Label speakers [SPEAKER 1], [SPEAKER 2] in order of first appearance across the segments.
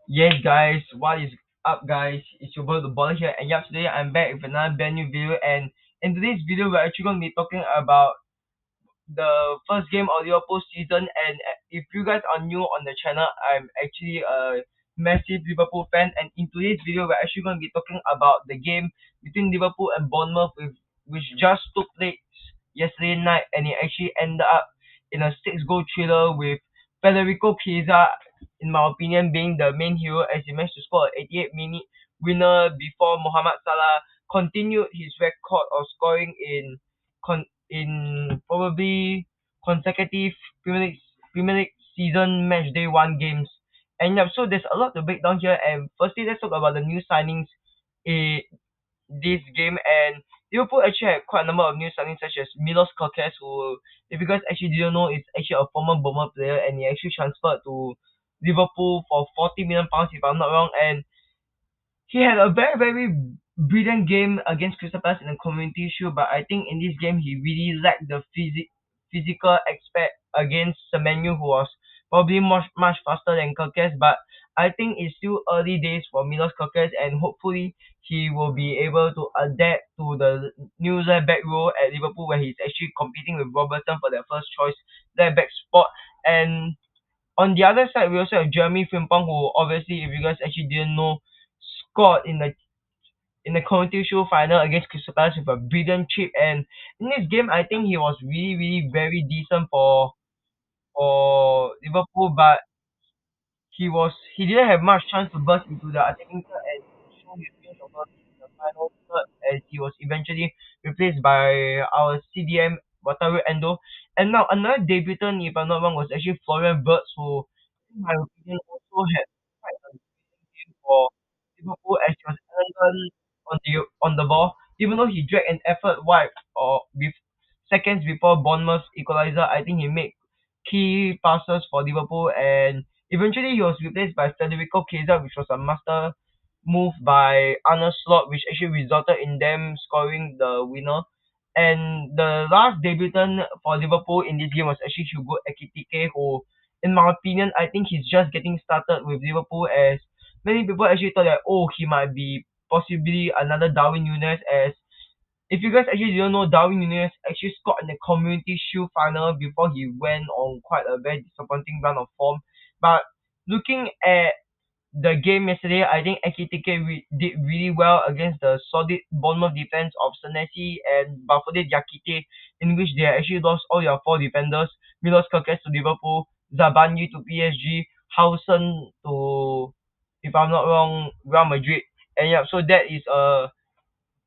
[SPEAKER 1] Yes, guys, what is up, guys? It's your boy the Baller here, and yeah, today I'm back with another brand new video. And in today's video, we're actually going to be talking about the first game of Liverpool season. And if you guys are new on the channel, I'm actually a massive Liverpool fan. And in today's video, we're actually going to be talking about the game between Liverpool and Bournemouth, which just took place yesterday night, and it actually ended up in a six-goal thriller with Federico Chiesa, in my opinion, being the main hero as he managed to score an 88-minute winner before Mohamed Salah continued his record of scoring in probably consecutive Premier League season match day one games. And yeah, so there's a lot to break down here. And firstly, let's talk about the new signings in this game. And Liverpool actually had quite a number of new signings such as Milos Kerkez, who, if you guys actually didn't know, is actually a former Bournemouth player, and he actually transferred to Liverpool for 40 million pounds if I'm not wrong. And he had a very brilliant game against Crystal Palace in the Community Shield, but I think in this game he really lacked the physical aspect against Semenyo, who was probably much faster than Kerkez. But I think it's still early days for Milos Kerkez, and hopefully he will be able to adapt to the new left back role at Liverpool, where he's actually competing with Robertson for their first choice left back spot. And on the other side, we also have Jeremy Frimpong, who obviously, if you guys actually didn't know, scored in the Community Shield final against Crystal Palace with a brilliant chip. And in this game, I think he was really very decent for Liverpool, but he didn't have much chance to burst into the attacking third and show his range of ability in the final third, as he was eventually replaced by our CDM Wataru Endo. And now another debutant, if I'm not wrong, was actually Florian Wirtz, who, in my opinion, also had quite a decent game for Liverpool as he was elegant on the ball, even though he dragged an effort wide or with seconds before Bournemouth's equalizer. I think he made key passes for Liverpool, and eventually he was replaced by Federico Chiesa, which was a master move by Arne Slot, which actually resulted in them scoring the winner. And the last debutant for Liverpool in this game was actually Hugo Ekitike, who, in my opinion, I think he's just getting started with Liverpool, as many people actually thought that, oh, he might be possibly another Darwin Núñez. As if you guys actually didn't know, Darwin Núñez actually scored in the Community Shield final before he went on quite a very disappointing run of form. But looking at the game yesterday, I think Ekitike did really well against the solid Bournemouth defense of Senesi and Bafode Diakite, in which they actually lost all their four defenders: Milos Kerkez to Liverpool, Zabanyi to PSG, Howson to, if I'm not wrong, Real Madrid. And yeah, so that is a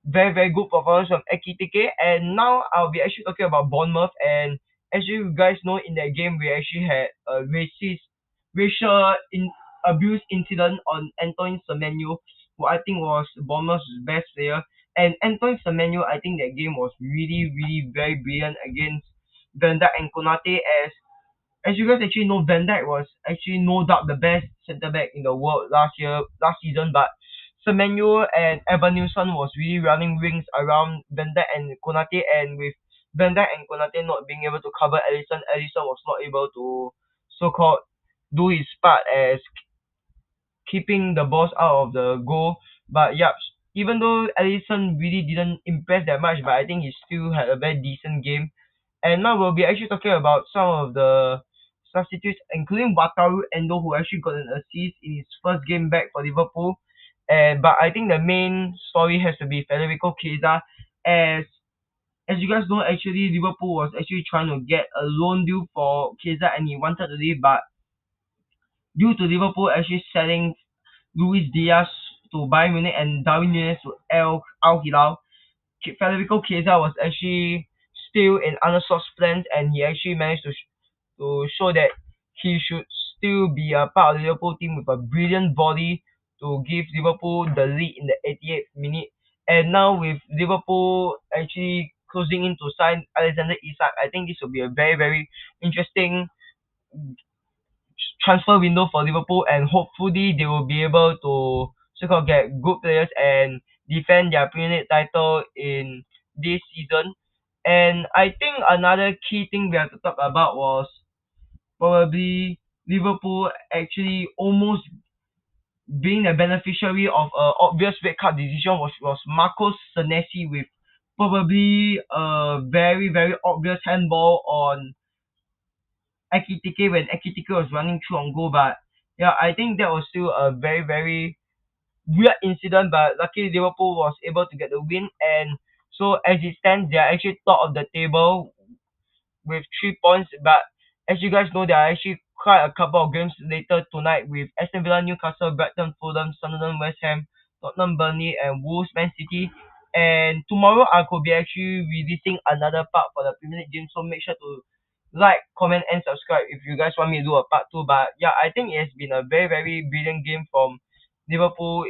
[SPEAKER 1] very good performance from Ekitike. And now I'll be actually talking about Bournemouth. And as you guys know, in that game we actually had a racial abuse incident on Antoine Semenyo, who I think was Bournemouth's best player. And Antoine Semenyo, I think that game was really very brilliant against Van Dijk and Konate. As you guys actually know, Van Dijk was actually no doubt the best centre back in the world last season, but Semenyo and Evan Nilsson was really running rings around Van Dijk and Konate, and with Van Dijk and Konate not being able to cover Alisson was not able to so-called do his part as keeping the balls out of the goal. But yeah, even though Alisson really didn't impress that much, but I think he still had a very decent game. And now we'll be actually talking about some of the substitutes, including Wataru Endo, who actually got an assist in his first game back for Liverpool. And but I think the main story has to be Federico Chiesa, as as you guys know, actually Liverpool was actually trying to get a loan deal for Chiesa, and he wanted to leave, but due to Liverpool actually selling Luis Diaz to Bayern Munich and Darwin Núñez to Al Hilal, Federico Chiesa was actually still in Arne Slot's plans, and he actually managed to show that he should still be a part of the Liverpool team with a brilliant volley to give Liverpool the lead in the 88th minute. And now with Liverpool actually closing in to sign Alexander Isak, I think this will be a very interesting transfer window for Liverpool, and hopefully they will be able to so-called get good players and defend their Premier League title in this season. And I think another key thing we have to talk about was probably Liverpool actually almost being the beneficiary of a obvious red card decision was Marcos Senesi with probably a very obvious handball on Ekitike when Ekitike was running through on goal. But yeah, I think that was still a very weird incident. But luckily Liverpool was able to get the win, and so as it stands, they are actually top of the table with 3 points. But as you guys know, there are actually quite a couple of games later tonight with Aston Villa, Newcastle, Brighton, Fulham, Sunderland, West Ham, Tottenham, Burnley, and Wolves, Man City. And tomorrow I could be actually releasing another part for the Premier League game, so make sure to like, comment, and subscribe if you guys want me to do a part two. But yeah, I think it has been a very brilliant game from Liverpool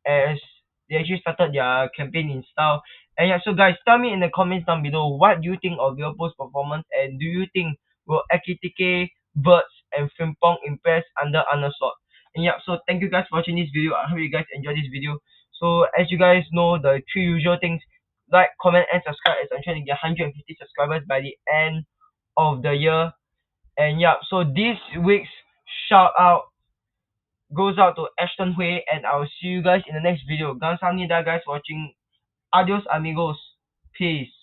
[SPEAKER 1] as they actually started their campaign in style. And yeah, so guys, tell me in the comments down below what do you think of Liverpool's performance, and do you think will Ekitike, Birds, and Frimpong impress under Arne Slot? And yeah, so thank you guys for watching this video. I hope you guys enjoyed this video. So as you guys know, the three usual things: like, comment, and subscribe, as I'm trying to get 150 subscribers by the end of the year. And yeah, so this week's shout out goes out to Ashton Hui, and I'll see you guys in the next video. Gamsahamnida guys watching. Adios amigos. Peace.